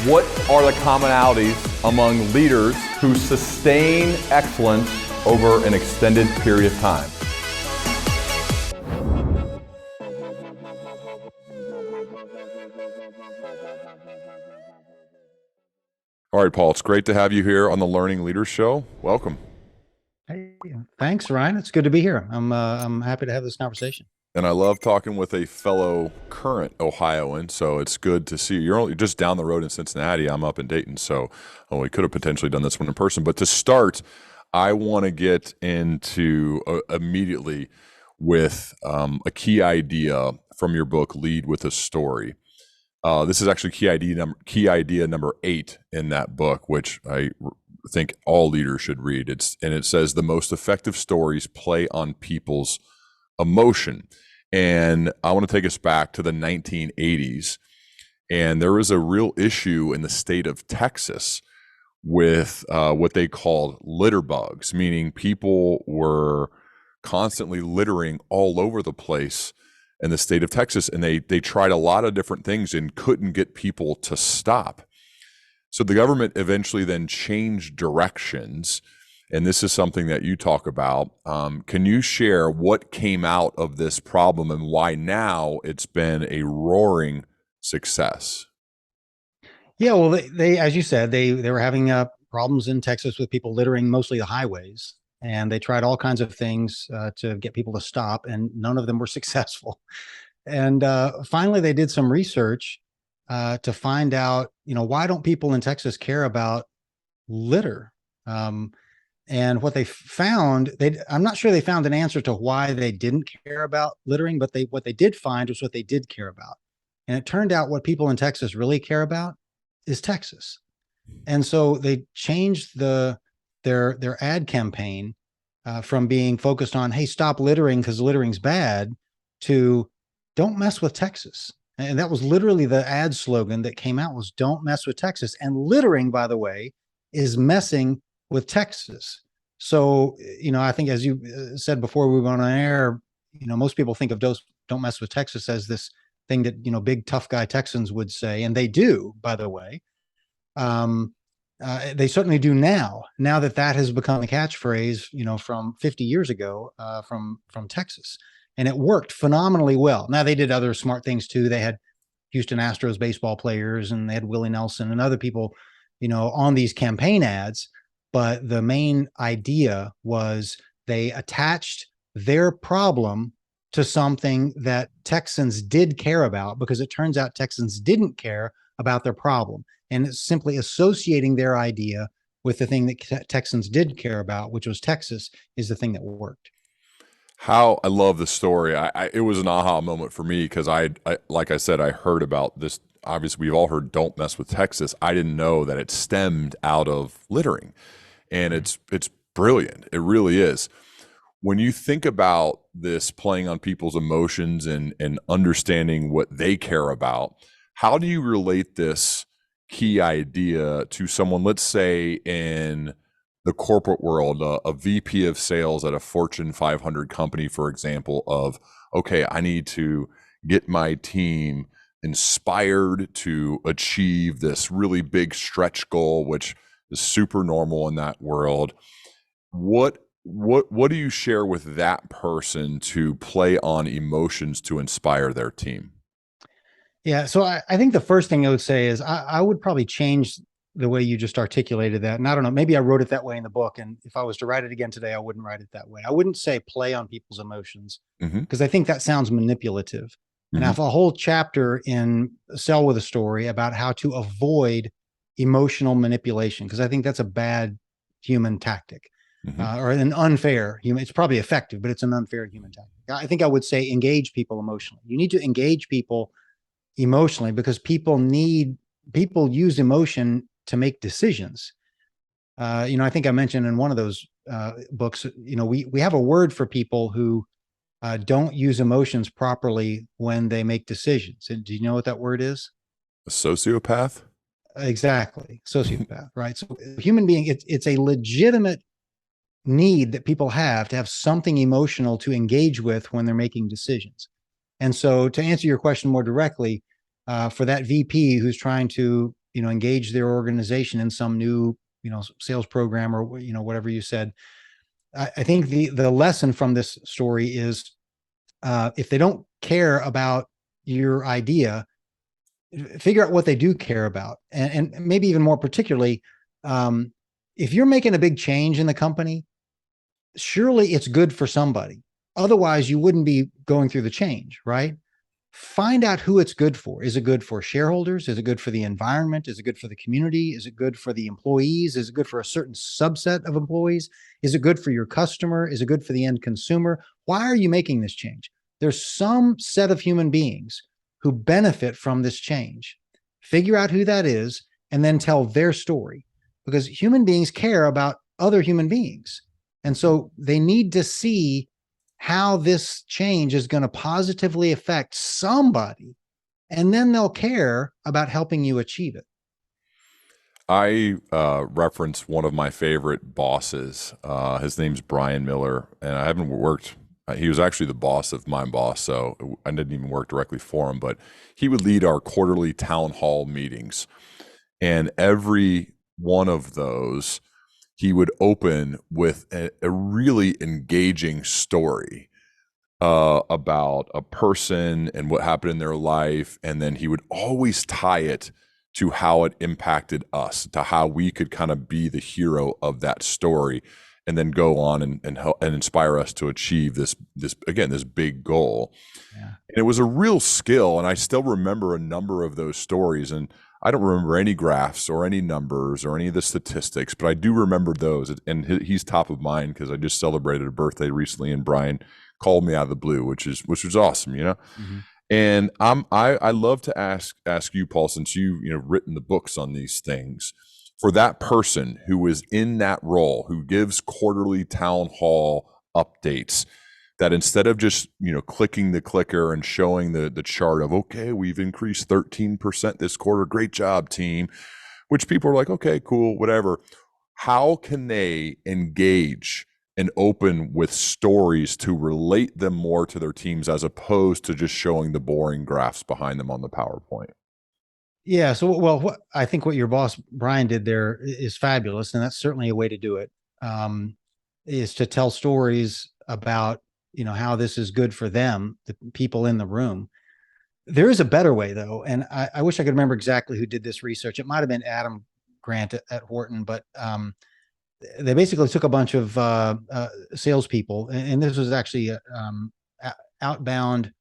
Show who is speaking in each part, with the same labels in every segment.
Speaker 1: What are the commonalities among leaders who sustain excellence over an extended period of time? All right, Paul, it's great to have you here on the Learning Leaders Show. Welcome.
Speaker 2: Hey, thanks, Ryan. It's good to be here. I'm happy to have this conversation.
Speaker 1: And I love talking with a fellow current Ohioan, so it's good to see you. You're just down the road in Cincinnati. I'm up in Dayton, so we could have potentially done this one in person. But to start, I want to get into immediately with a key idea from your book, Lead with a Story. This is actually key idea number 8 in that book, which I think all leaders should read. It says the most effective stories play on people's emotion. And I want to take us back to the 1980s. And there was a real issue in the state of Texas with what they called litter bugs, meaning people were constantly littering all over the place in the state of Texas. And they tried a lot of different things and couldn't get people to stop. So the government eventually then changed directions. And this is something that you talk about. Can you share what came out of this problem and why now it's been a roaring success?
Speaker 2: Yeah, well, they as you said, they were having problems in Texas with people littering mostly the highways, and they tried all kinds of things to get people to stop, and none of them were successful. And finally, they did some research to find out, why don't people in Texas care about litter? And what they found, I'm not sure they found an answer to why they didn't care about littering, but what they did find was what they did care about. And it turned out what people in Texas really care about is Texas. And so they changed their ad campaign from being focused on, hey, stop littering because littering's bad, to don't mess with Texas. And that was literally the ad slogan that came out, was don't mess with Texas. And littering, by the way, is messing with Texas. So, I think, as you said before we went on air, most people think of don't mess with Texas as this thing that, big tough guy Texans would say. And they do, by the way. They certainly do now that has become a catchphrase, from 50 years ago, from Texas. And it worked phenomenally well. Now, they did other smart things too. They had Houston Astros baseball players, and they had Willie Nelson and other people, on these campaign ads. But the main idea was they attached their problem to something that Texans did care about, because it turns out Texans didn't care about their problem. And it's simply associating their idea with the thing that Texans did care about, which was Texas, is the thing that worked.
Speaker 1: How I love the story. It was an aha moment for me because I like I said, I heard about this. Obviously, we've all heard "Don't mess with Texas." I didn't know that it stemmed out of littering, and it's brilliant. It really is. When you think about this playing on people's emotions and understanding what they care about, how do you relate this key idea to someone, let's say in the corporate world, a VP of sales at a Fortune 500 company, for example, of, okay, I need to get my team inspired to achieve this really big stretch goal, which is super normal in that world. What do you share with that person to play on emotions to inspire their team?
Speaker 2: Yeah, so I think the first thing I would say is I would probably change the way you just articulated that. And I don't know, maybe I wrote it that way in the book. And if I was to write it again today, I wouldn't write it that way. I wouldn't say play on people's emotions, because I think that sounds manipulative. And I have a whole chapter in Sell with a Story about how to avoid emotional manipulation, because I think that's a bad human tactic, or an unfair human. It's probably effective, but it's an unfair human tactic. I think I would say engage people emotionally. You need to engage people emotionally because people use emotion to make decisions. I think I mentioned in one of those books, we have a word for people who don't use emotions properly when they make decisions. And do you know what that word is?
Speaker 1: A sociopath?
Speaker 2: Exactly. Sociopath, right? So human being, it's a legitimate need that people have to have something emotional to engage with when they're making decisions. And so to answer your question more directly, for that VP who's trying to engage their organization in some new, sales program, or, whatever you said. I think the lesson from this story is, if they don't care about your idea, figure out what they do care about. And maybe even more particularly, um, if you're making a big change in the company, surely it's good for somebody. Otherwise, you wouldn't be going through the change, right? Find out who it's good for. Is it good for shareholders? Is it good for the environment? Is it good for the community? Is it good for the employees? Is it good for a certain subset of employees? Is it good for your customer? Is it good for the end consumer? Why are you making this change? There's some set of human beings who benefit from this change. Figure out who that is and then tell their story, because human beings care about other human beings. And so they need to see how this change is going to positively affect somebody, and then they'll care about helping you achieve it.
Speaker 1: I reference one of my favorite bosses. His name's Brian Miller, and I haven't worked. He was actually the boss of my boss, so I didn't even work directly for him. But he would lead our quarterly town hall meetings, and every one of those, he would open with a really engaging story about a person and what happened in their life. And then he would always tie it to how it impacted us, to how we could kind of be the hero of that story, and then go on and help and inspire us to achieve this big goal.
Speaker 2: Yeah.
Speaker 1: And it was a real skill. And I still remember a number of those stories. And I don't remember any graphs or any numbers or any of the statistics, but I do remember those. And he's top of mind because I just celebrated a birthday recently, and Brian called me out of the blue, which was awesome, you know.
Speaker 2: Mm-hmm.
Speaker 1: And I love to ask you, Paul, since you've written the books on these things, for that person who is in that role, who gives quarterly town hall updates, that instead of just clicking the clicker and showing the chart of, okay, we've increased 13% this quarter, great job team, which people are like, okay, cool, whatever. How can they engage and open with stories to relate them more to their teams, as opposed to just showing the boring graphs behind them on the PowerPoint?
Speaker 2: Yeah. So, well, I think what your boss Brian did there is fabulous, and that's certainly a way to do it. Is to tell stories about how this is good for them, the people in the room. There is a better way, though, and I wish I could remember exactly who did this research. It might have been Adam Grant at Wharton, but they basically took a bunch of salespeople, and this was actually a outbound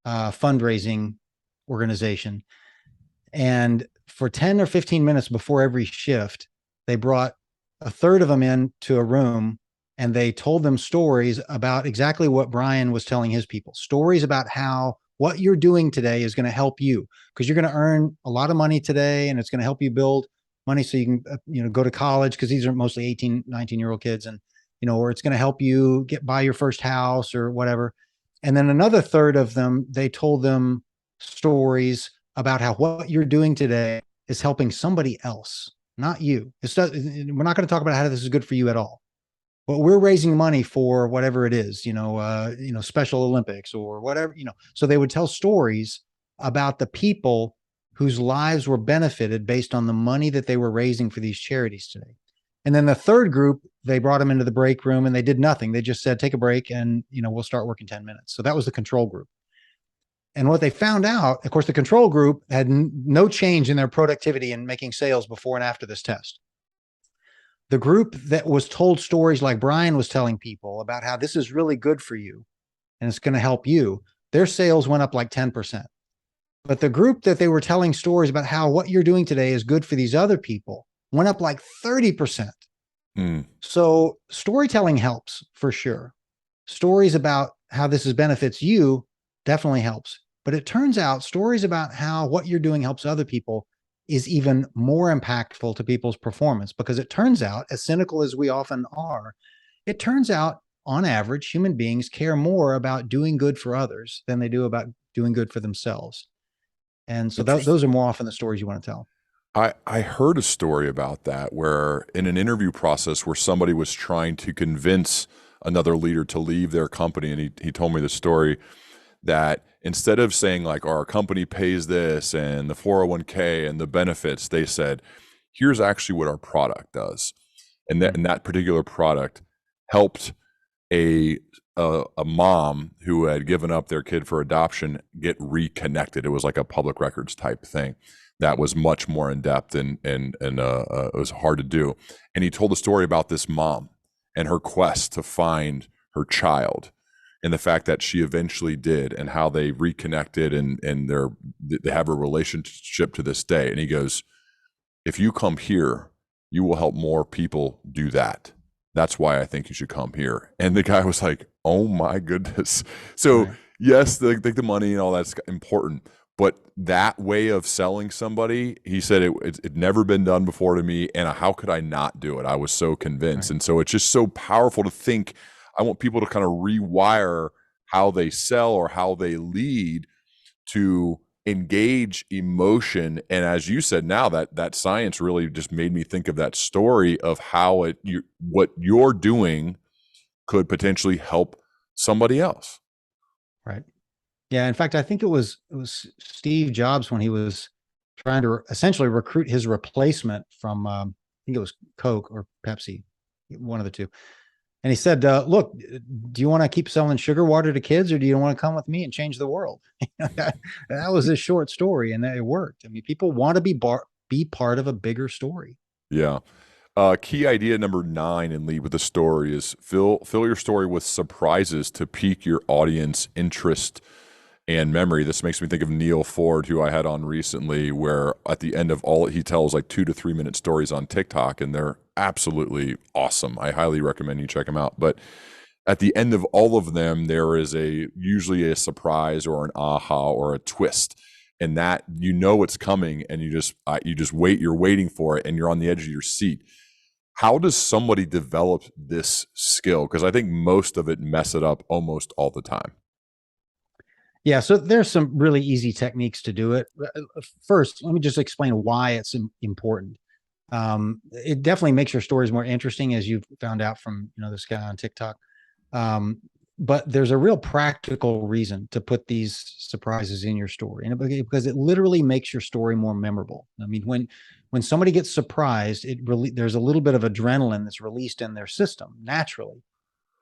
Speaker 2: fundraising organization. And for 10 or 15 minutes before every shift, they brought a third of them into a room, and they told them stories about exactly what Brian was telling his people, stories about how what you're doing today is going to help you, because you're going to earn a lot of money today, and it's going to help you build money so you can go to college, because these are mostly 18, 19-year-old kids, and or it's going to help you buy your first house or whatever. And then another third of them, they told them stories about how what you're doing today is helping somebody else, not you. We're not going to talk about how this is good for you at all. But we're raising money for whatever it is, Special Olympics or whatever, So they would tell stories about the people whose lives were benefited based on the money that they were raising for these charities today. And then the third group, they brought them into the break room and they did nothing. They just said, take a break and, we'll start working 10 minutes. So that was the control group. And what they found out, of course, the control group had no change in their productivity in making sales before and after this test. The group that was told stories like Brian was telling people about how this is really good for you and it's going to help you, their sales went up like 10%. But the group that they were telling stories about how what you're doing today is good for these other people went up like 30%.
Speaker 1: Mm.
Speaker 2: So storytelling helps for sure. Stories about how this benefits you definitely helps. But it turns out stories about how what you're doing helps other people is even more impactful to people's performance, because it turns out, as cynical as we often are, it turns out on average, human beings care more about doing good for others than they do about doing good for themselves. And so those are more often the stories you want to tell.
Speaker 1: I heard a story about that, where in an interview process where somebody was trying to convince another leader to leave their company, and he told me the story that instead of saying like, our company pays this and the 401k and the benefits, they said, here's actually what our product does.
Speaker 2: Mm.
Speaker 1: And that particular product helped a, a mom who had given up their kid for adoption get reconnected. It was like a public records type thing that was much more in depth, and it was hard to do. And he told a story about this mom and her quest to find her child, and the fact that she eventually did, and how they reconnected, and they have a relationship to this day. And he goes, if you come here, you will help more people do that. That's why I think you should come here. And the guy was like, oh my goodness. So,
Speaker 2: Right.
Speaker 1: yes, the money and all that's important. But that way of selling somebody, he said it never been done before to me. And how could I not do it? I was so convinced.
Speaker 2: Right.
Speaker 1: And so it's just so powerful to think. I want people to kind of rewire how they sell or how they lead to engage emotion. And as you said, now that science really just made me think of that story of how what you're doing could potentially help somebody else.
Speaker 2: Right. Yeah. In fact, I think it was Steve Jobs when he was trying to essentially recruit his replacement from I think it was Coke or Pepsi, one of the two. And he said, "Look, do you want to keep selling sugar water to kids, or do you want to come with me and change the world?" That was a short story, and it worked. I mean, people want to be part of a bigger story.
Speaker 1: Yeah. Key idea number 9 and lead with a story is fill your story with surprises to pique your audience interest and memory. This makes me think of Neil Ford, who I had on recently, where at the end of all, he tells like 2 to 3 minute stories on TikTok, and they're absolutely awesome. I highly recommend you check them out. But at the end of all of them, there is usually a surprise or an aha or a twist, and that it's coming, and you just wait. You're waiting for it, and you're on the edge of your seat. How does somebody develop this skill? Because I think most of it mess it up almost all the time.
Speaker 2: Yeah, so there's some really easy techniques to do it. First, let me just explain why it's important. It definitely makes your stories more interesting, as you've found out from this guy on TikTok. Um, but there's a real practical reason to put these surprises in your story, and because it literally makes your story more memorable. I mean, when somebody gets surprised, there's a little bit of adrenaline that's released in their system naturally,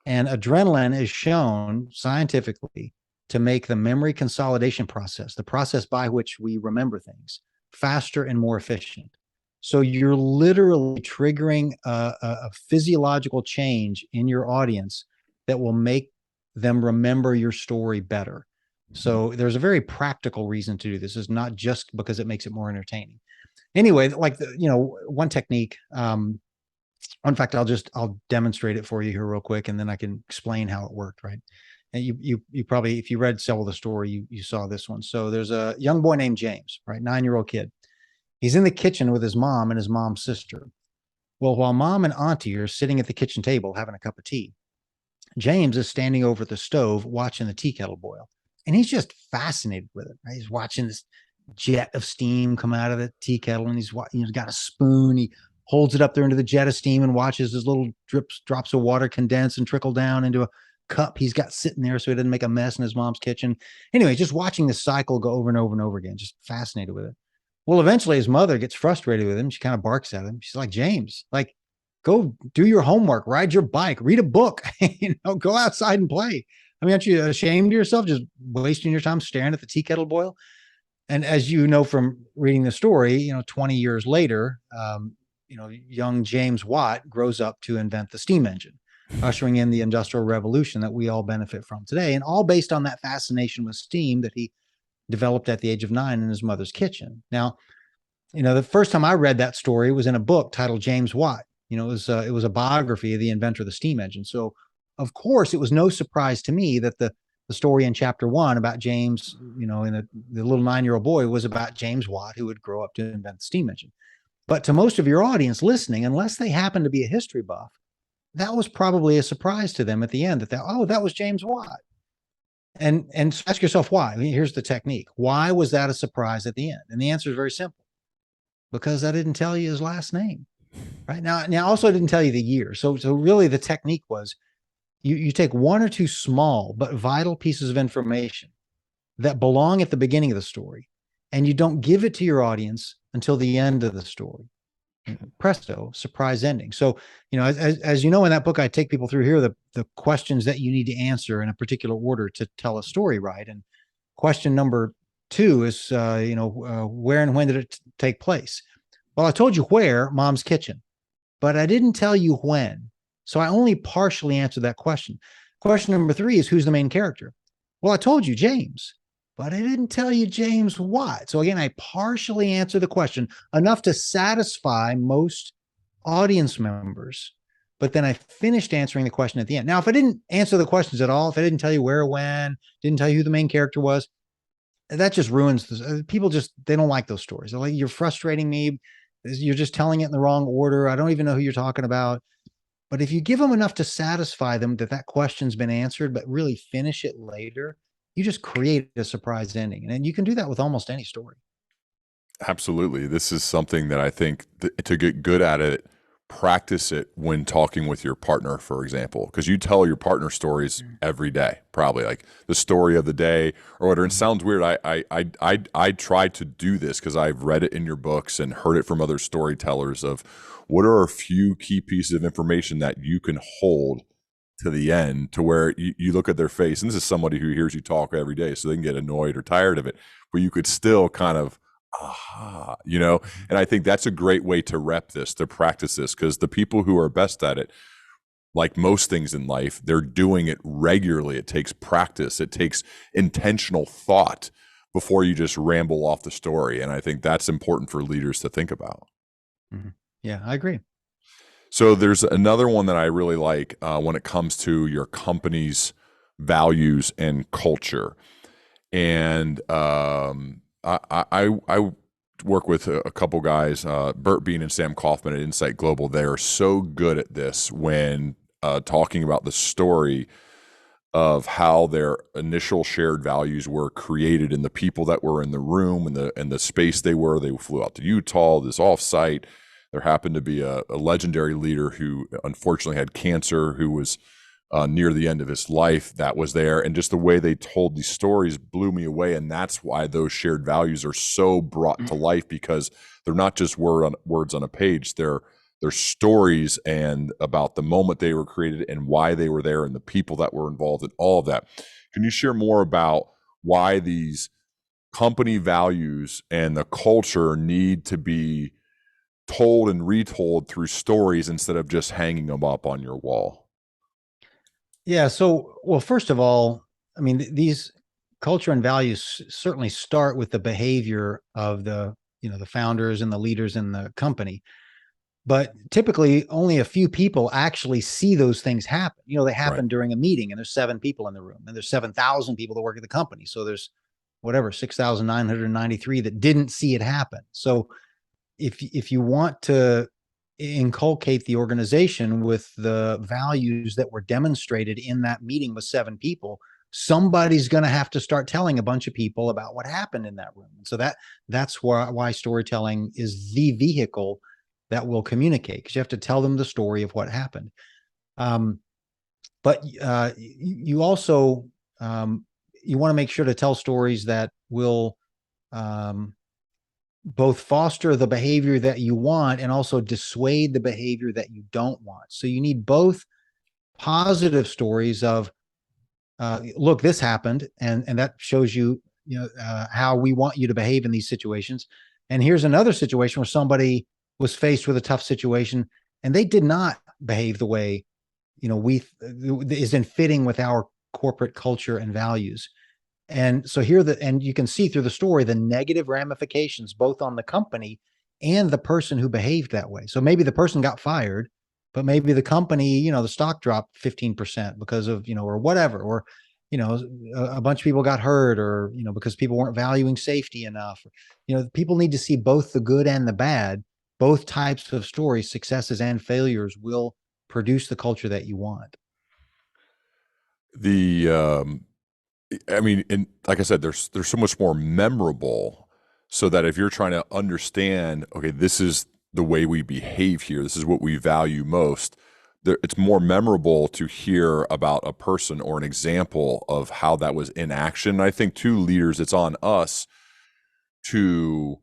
Speaker 2: and adrenaline is shown scientifically to make the memory consolidation process, the process by which we remember things, faster and more efficient. So you're literally triggering a physiological change in your audience that will make them remember your story better. So there's a very practical reason to do this. It's not just because it makes it more entertaining. Anyway, like one technique. In fact, I'll demonstrate it for you here real quick, and then I can explain how it worked. Right. And you probably, if you read Sell the Story, you saw this one. So there's a young boy named James, right, 9-year-old kid. He's in the kitchen with his mom and his mom's sister. Well, while mom and auntie are sitting at the kitchen table having a cup of tea, James is standing over the stove watching the tea kettle boil. And he's just fascinated with it. Right? He's watching this jet of steam come out of the tea kettle, and he's got a spoon. He holds it up there into the jet of steam and watches his little drops of water condense and trickle down into a cup he's got sitting there so he doesn't make a mess in his mom's kitchen. Anyway, just watching this cycle go over and over and over again, just fascinated with it. Well, eventually his mother gets frustrated with him. She kind of barks at him. She's like, James, like, go do your homework, ride your bike, read a book, go outside and play. I mean, aren't you ashamed of yourself just wasting your time staring at the tea kettle boil? And as you know from reading the story, 20 years later, young James Watt grows up to invent the steam engine, ushering in the industrial revolution that we all benefit from today, and all based on that fascination with steam that he developed at the age of 9 in his mother's kitchen. Now, the first time I read that story was in a book titled James Watt. It was a biography of the inventor of the steam engine. So, of course, it was no surprise to me that the story in chapter 1 about James, and the little 9-year-old boy was about James Watt, who would grow up to invent the steam engine. But to most of your audience listening, unless they happen to be a history buff, that was probably a surprise to them at the end that was James Watt. And ask yourself why. I mean, here's the technique. Why was that a surprise at the end? And the answer is very simple. Because I didn't tell you his last name. Right. Now also I didn't tell you the year. So really the technique was you take one or two small but vital pieces of information that belong at the beginning of the story, and you don't give it to your audience until the end of the story. Presto, surprise ending. So, as you know, in that book, I take people through here the questions that you need to answer in a particular order to tell a story right. And question number two is, where and when did it take place? Well, I told you where, Mom's kitchen, but I didn't tell you when. So I only partially answered that question. Question number three is, who's the main character? Well, I told you, James, but I didn't tell you James what. So again, I partially answered the question enough to satisfy most audience members. But then I finished answering the question at the end. Now, if I didn't answer the questions at all, if I didn't tell you where or when, didn't tell you who the main character was, that just ruins this. People they don't like those stories. They're like, you're frustrating me. You're just telling it in the wrong order. I don't even know who you're talking about. But if you give them enough to satisfy them that question's been answered, but really finish it later, you just create a surprise ending. And you can do that with almost any story.
Speaker 1: Absolutely. This is something that I think to get good at it, practice it when talking with your partner, for example, because you tell your partner stories every day, probably like the story of the day or whatever. It sounds weird. I try to do this because I've read it in your books and heard it from other storytellers of what are a few key pieces of information that you can hold to the end to where you look at their face. And this is somebody who hears you talk every day, so they can get annoyed or tired of it, but you could still kind of aha, and I think that's a great way to rep this, to practice this, because the people who are best at it, like most things in life, they're doing it regularly. It takes practice. It takes intentional thought before you just ramble off the story. And I think that's important for leaders to think about.
Speaker 2: Mm-hmm. Yeah, I agree.
Speaker 1: So there's another one that I really like when it comes to your company's values and culture. And I work with a couple guys, Bert Bean and Sam Kaufman at Insight Global. They are so good at this when talking about the story of how their initial shared values were created and the people that were in the room and the space they were. They flew out to Utah, this offsite. There happened to be a legendary leader who unfortunately had cancer, who was near the end of his life, that was there. And just the way they told these stories blew me away. And that's why those shared values are so brought to life, because they're not just words on a page. They're stories and about the moment they were created and why they were there and the people that were involved and all of that. Can you share more about why these company values and the culture need to be told and retold through stories instead of just hanging them up on your wall?
Speaker 2: Yeah. So, well, first of all, I mean, these culture and values certainly start with the behavior of the founders and the leaders in the company. But typically, only a few people actually see those things happen. They happen during a meeting, and there's 7 people in the room, and there's 7,000 people that work at the company. So there's 6,993 that didn't see it happen. So if you want to inculcate the organization with the values that were demonstrated in that meeting with 7 people, somebody's going to have to start telling a bunch of people about what happened in that room. And so that's why storytelling is the vehicle that will communicate, because you have to tell them the story of what happened. But you also you want to make sure to tell stories that will both foster the behavior that you want and also dissuade the behavior that you don't want. So you need both positive stories of, look, this happened, and that shows you, how we want you to behave in these situations. And here's another situation where somebody was faced with a tough situation and they did not behave the way, is in fitting with our corporate culture and values. And so and you can see through the story the negative ramifications both on the company and the person who behaved that way. So maybe the person got fired, but maybe the company, the stock dropped 15% because of, or whatever, or, a bunch of people got hurt, or, because people weren't valuing safety enough. People need to see both the good and the bad. Both types of stories, successes and failures, will produce the culture that you want.
Speaker 1: I mean, and like I said, there's so much more memorable, so that if you're trying to understand, okay, this is the way we behave here, this is what we value most, it's more memorable to hear about a person or an example of how that was in action. And I think too, leaders, it's on us to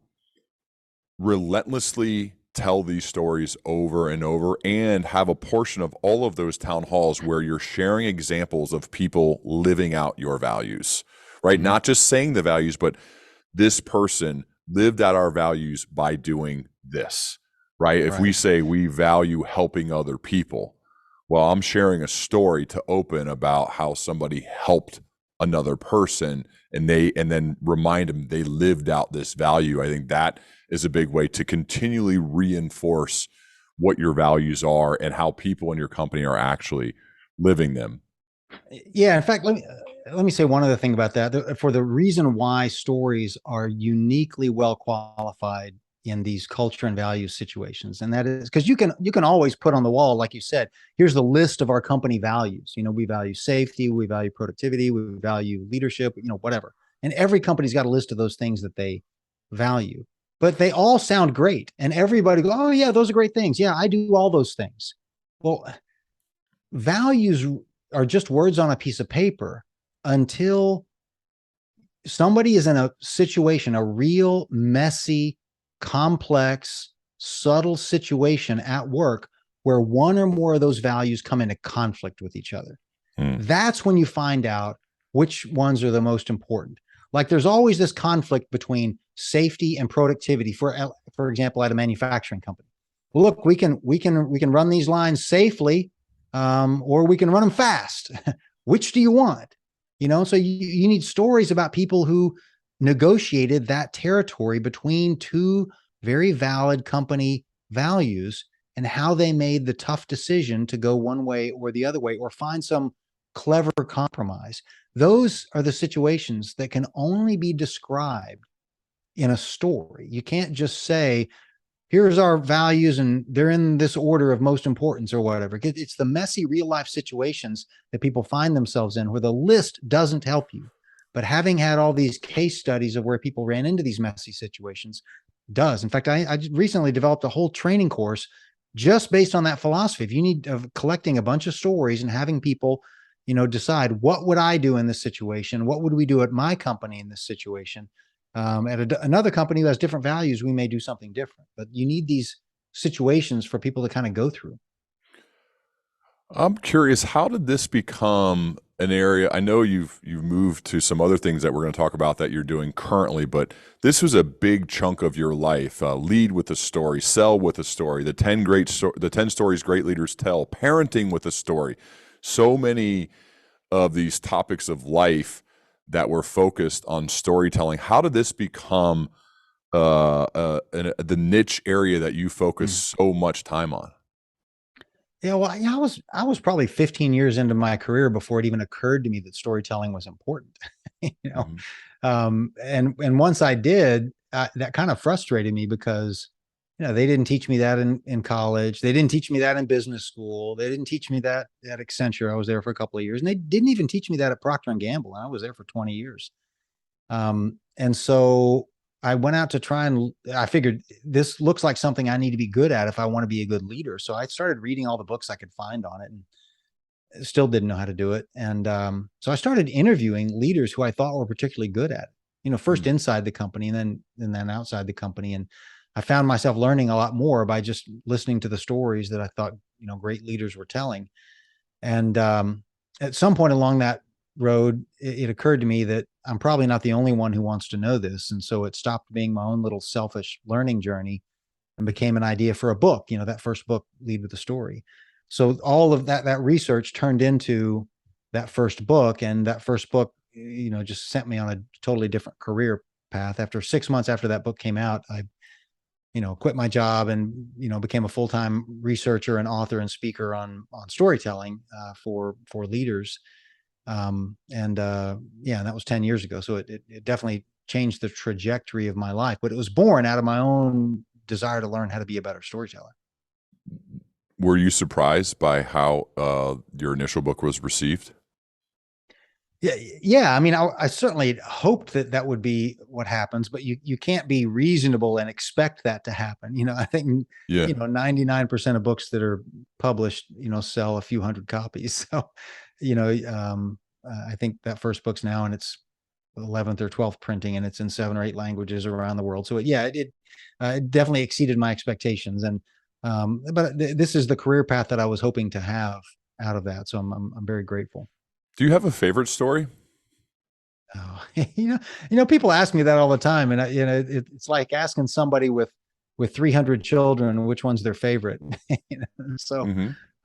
Speaker 1: relentlessly tell these stories over and over and have a portion of all of those town halls where you're sharing examples of people living out your values, right?
Speaker 2: Mhm.
Speaker 1: Not just saying the values, but this person lived out our values by doing this, right? If we
Speaker 2: Right.
Speaker 1: say we value helping other people, well, I'm sharing a story to open about how somebody helped another person and then remind them they lived out this value. I think that is a big way to continually reinforce what your values are and how people in your company are actually living them.
Speaker 2: Yeah, in fact, let me say one other thing about that. For the reason why stories are uniquely well qualified in these culture and values situations, and that is because you can always put on the wall, like you said, here's the list of our company values. We value safety, we value productivity, we value leadership, whatever. And every company's got a list of those things that they value, but they all sound great, and everybody go, oh yeah, those are great things. Yeah, I do all those things. Well, values are just words on a piece of paper until somebody is in a situation, a real messy, complex, subtle situation at work where one or more of those values come into conflict with each other.
Speaker 1: Hmm.
Speaker 2: That's when you find out which ones are the most important. Like there's always this conflict between safety and productivity. For example, at a manufacturing company, well, look, we can run these lines safely, or we can run them fast. Which do you want? So you need stories about people who negotiated that territory between two very valid company values and how they made the tough decision to go one way or the other way or find some clever compromise. Those are the situations that can only be described in a story. You can't just say, here's our values and they're in this order of most importance or whatever. It's the messy real life situations that people find themselves in where the list doesn't help you. But having had all these case studies of where people ran into these messy situations does. In fact, I recently developed a whole training course just based on that philosophy. If you need of collecting a bunch of stories and having people, decide what would I do in this situation? What would we do at my company in this situation? Another company who has different values, we may do something different. But you need these situations for people to kind of go through.
Speaker 1: I'm curious, how did this become an area? I know you've moved to some other things that we're going to talk about that you're doing currently, but this was a big chunk of your life. Lead with a story, sell with a story, the 10 stories great leaders tell, parenting with a story. So many of these topics of life that were focused on storytelling. How did this become the niche area that you focus
Speaker 2: Mm.
Speaker 1: so much time on?
Speaker 2: Yeah, well, I was probably 15 years into my career before it even occurred to me that storytelling was important. you know,
Speaker 1: Mhm.
Speaker 2: and once I did, that kind of frustrated me because they didn't teach me that in college. They didn't teach me that in business school. They didn't teach me that at Accenture. I was there for a couple of years, and they didn't even teach me that at Procter and Gamble. And I was there for 20 years. And so I went out to try and I figured this looks like something I need to be good at if I want to be a good leader. So I started reading all the books I could find on it and still didn't know how to do it. And so I started interviewing leaders who I thought were particularly good at it. First
Speaker 1: Mm.
Speaker 2: inside the company and then outside the company. And I found myself learning a lot more by just listening to the stories that I thought, great leaders were telling. And at some point along that road, it occurred to me that I'm probably not the only one who wants to know this. And so it stopped being my own little selfish learning journey and became an idea for a book, that first book, Lead with a Story. So all of that research turned into that first book. And that first book, just sent me on a totally different career path. After 6 months after that book came out, I quit my job and became a full time researcher and author and speaker on storytelling for leaders. And Yeah, and that was 10 years ago. So it definitely changed the trajectory of my life. But it was born out of my own desire to learn how to be a better storyteller.
Speaker 1: Were you surprised by how your initial book was received?
Speaker 2: Yeah, yeah. I mean, I certainly hoped that that would be what happens, but you can't be reasonable and expect that to happen. I think
Speaker 1: Yeah.
Speaker 2: 99% of books that are published, sell a few hundred copies. So, you know, I think that first book's now in its 11th or 12th printing, and it's in 7 or 8 languages around the world. So yeah, it definitely exceeded my expectations. And but this is the career path that I was hoping to have out of that. So I'm very grateful.
Speaker 1: Do you have a favorite story?
Speaker 2: Oh, people ask me that all the time, and it's like asking somebody with 300 children which one's their favorite. So,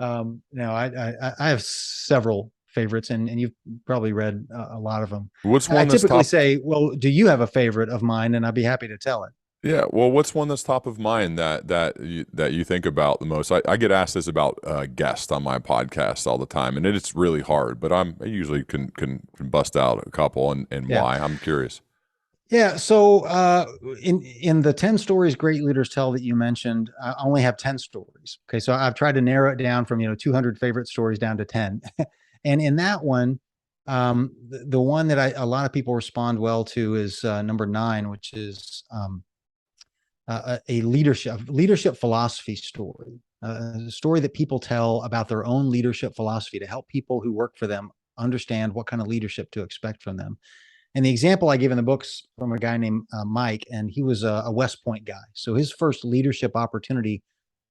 Speaker 1: Mm-hmm.
Speaker 2: I have several favorites, and you've probably read a lot of them.
Speaker 1: What's
Speaker 2: I
Speaker 1: one that's
Speaker 2: typically
Speaker 1: top?
Speaker 2: say, "Well, do you have a favorite of mine?" And I'd be happy to tell it.
Speaker 1: Yeah, well, what's one that's top of mind that you think about the most? I get asked this about guests on my podcast all the time, and it's really hard. But I usually can bust out a couple, and
Speaker 2: Yeah.
Speaker 1: why? I'm curious.
Speaker 2: Yeah. So in the 10 stories great leaders tell that you mentioned, I only have 10 stories. Okay. So I've tried to narrow it down from 200 favorite stories down to 10. And in that one, the one that a lot of people respond well to is number 9, which is a leadership philosophy story, a story that people tell about their own leadership philosophy to help people who work for them understand what kind of leadership to expect from them. And the example I give in the books from a guy named Mike, and he was a West Point guy. So his first leadership opportunity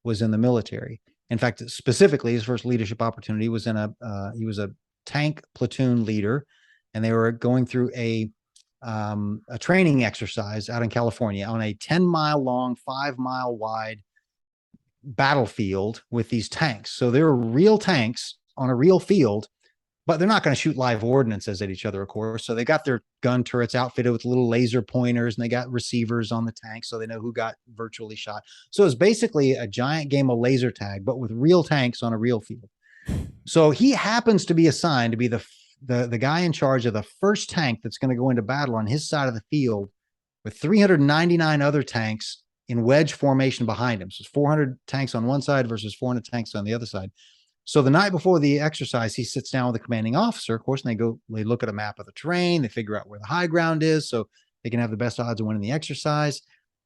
Speaker 2: was in the military. In fact, specifically, his first leadership opportunity was he was a tank platoon leader, and they were going through a training exercise out in California on a 10-mile long, 5-mile wide battlefield with these tanks. So they were real tanks on a real field, but they're not going to shoot live ordnances at each other, of course. So they got their gun turrets outfitted with little laser pointers, and they got receivers on the tank so they know who got virtually shot. So it's basically a giant game of laser tag, but with real tanks on a real field. So he happens to be assigned to be the guy in charge of the first tank that's going to go into battle on his side of the field with 399 other tanks in wedge formation behind him. So it's 400 tanks on one side versus 400 tanks on the other side. So the night before the exercise, he sits down with the commanding officer, of course, and they look at a map of the terrain, they figure out where the high ground is so they can have the best odds of winning the exercise.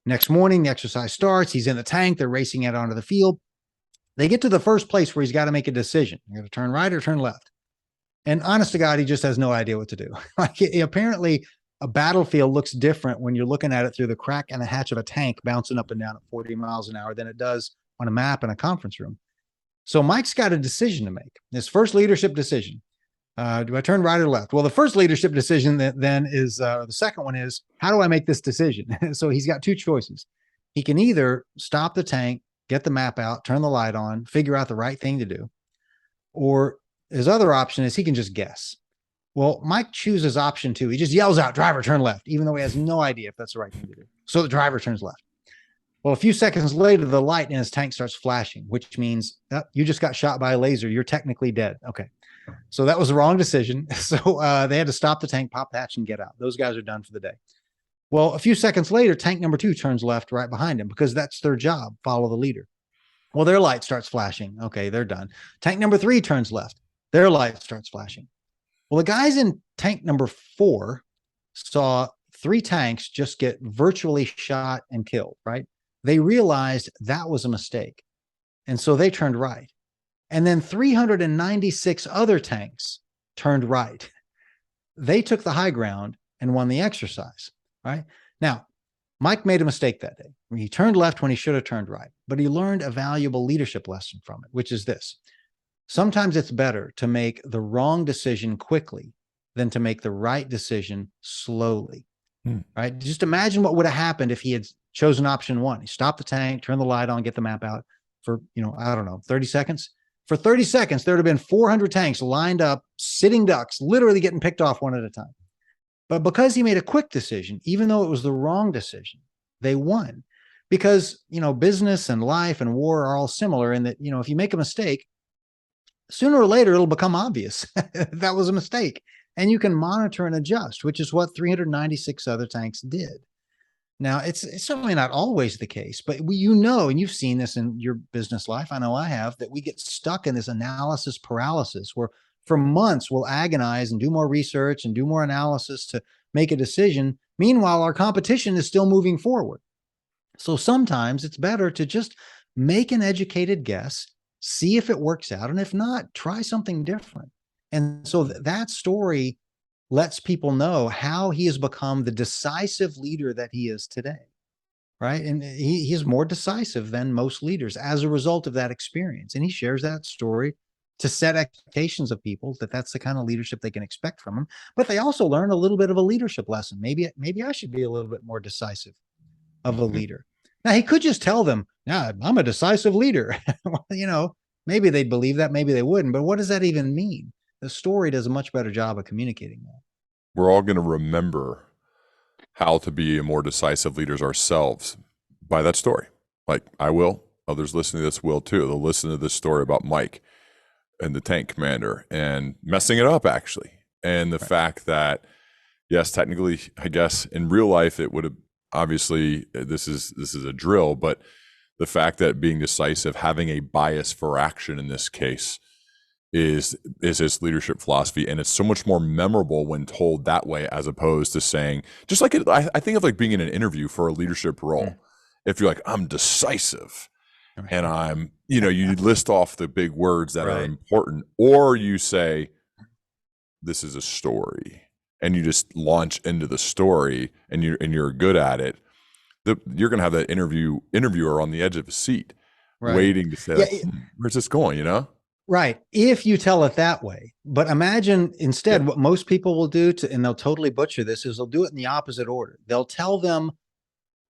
Speaker 2: Next morning, the exercise starts. He's in the tank. They're racing out onto the field. They get to the first place where he's got to make a decision. You're going to turn right or turn left. And honest to God, he just has no idea what to do. Apparently, a battlefield looks different when you're looking at it through the crack and the hatch of a tank bouncing up and down at 40 miles an hour than it does on a map in a conference room. So Mike's got a decision to make. His first leadership decision. Do I turn right or left? Well, the first leadership decision then is the second one is, how do I make this decision? So he's got two choices. He can either stop the tank, get the map out, turn the light on, figure out the right thing to do. Or his other option is he can just guess. Well, Mike chooses option 2. He just yells out, driver, turn left, even though he has no idea if that's the right thing to do. So the driver turns left. Well, a few seconds later, the light in his tank starts flashing, which means you just got shot by a laser. You're technically dead. Okay. So that was the wrong decision. So they had to stop the tank, pop the hatch, and get out. Those guys are done for the day. Well, a few seconds later, tank number 2 turns left right behind him because that's their job, follow the leader. Well, their light starts flashing. Okay, they're done. Tank number 3 turns left. Their light starts flashing. Well, the guys in tank number 4 saw 3 tanks just get virtually shot and killed, right? They realized that was a mistake. And so they turned right. And then 396 other tanks turned right. They took the high ground and won the exercise, right? Now, Mike made a mistake that day. He turned left when he should have turned right, but he learned a valuable leadership lesson from it, which is this. Sometimes it's better to make the wrong decision quickly than to make the right decision slowly, right? Just imagine what would have happened if he had chosen option 1. He stopped the tank, turned the light on, get the map out for, I don't know, 30 seconds. For 30 seconds, there would have been 400 tanks lined up, sitting ducks, literally getting picked off one at a time. But because he made a quick decision, even though it was the wrong decision, they won. Because, business and life and war are all similar in that, if you make a mistake, sooner or later, it'll become obvious that was a mistake. And you can monitor and adjust, which is what 396 other tanks did. Now, it's certainly not always the case, but and you've seen this in your business life, I know I have, that we get stuck in this analysis paralysis where for months will agonize and do more research and do more analysis to make a decision. Meanwhile, our competition is still moving forward. So sometimes it's better to just make an educated guess, see if it works out, and if not, try something different. And so that story lets people know how he has become the decisive leader that he is today, right? And he is more decisive than most leaders as a result of that experience. And he shares that story to set expectations of people that that's the kind of leadership they can expect from him. But they also learn a little bit of a leadership lesson. Maybe I should be a little bit more decisive of a
Speaker 1: Mhm.
Speaker 2: leader. Now he could just tell them, "Yeah, I'm a decisive leader." Well, maybe they'd believe that, maybe they wouldn't. But what does that even mean? The story does a much better job of communicating that.
Speaker 1: We're all going to remember how to be a more decisive leaders ourselves by that story. Like I will, others listening to this will too. They'll listen to this story about Mike and the tank commander and messing it up actually. And the
Speaker 2: Right.
Speaker 1: fact that, yes, technically, I guess in real life, it would have obviously, this is a drill, but the fact that being decisive, having a bias for action in this case is his leadership philosophy, and it's so much more memorable when told that way as opposed to saying just like I think of like being in an interview for a leadership
Speaker 2: Mm.
Speaker 1: role. If you're like I'm decisive and
Speaker 2: Right.
Speaker 1: I'm you list off the big words that are
Speaker 2: Right.
Speaker 1: important, or you say this is a story and you just launch into the story and you're good at it. You're going to have that interviewer on the edge of a seat
Speaker 2: Right.
Speaker 1: waiting to say
Speaker 2: Yeah.
Speaker 1: like where's this going.
Speaker 2: Right. If you tell it that way. But imagine
Speaker 1: Yeah.
Speaker 2: instead what most people will do and they'll totally butcher this, is they'll do it in the opposite order. They'll tell them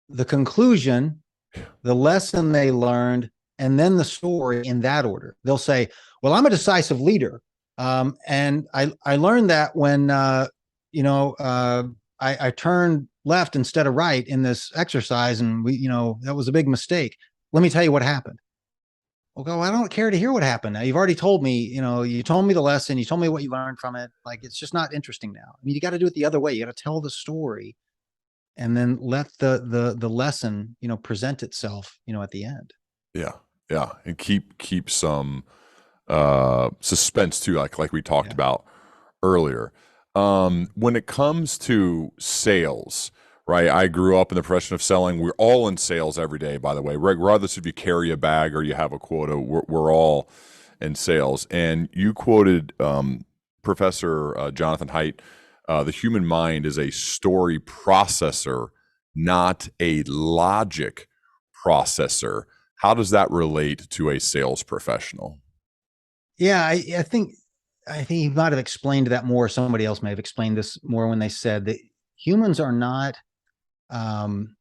Speaker 2: the conclusion, the lesson they learned, and then the story in that order. They'll say, "Well, I'm a decisive leader, and I learned that when you know I turned left instead of right in this exercise, and that was a big mistake. Let me tell you what happened." Okay, well, I don't care to hear what happened. Now you've already told me. You told me the lesson. You told me what you learned from it. Like it's just not interesting now. I mean, you got to do it the other way. You got to tell the story and then let the lesson present itself at the end.
Speaker 1: Yeah, yeah, and keep some suspense too, like we talked
Speaker 2: Yeah.
Speaker 1: about earlier. When it comes to sales, right? I grew up in the profession of selling. We're all in sales every day, by the way, regardless if you carry a bag or you have a quota. We're all in sales. And you quoted Professor Jonathan Haidt. The human mind is a story processor, not a logic processor. How does that relate to a sales professional?
Speaker 2: Yeah, I think he might have explained that more. Somebody else may have explained this more when they said that humans are not um,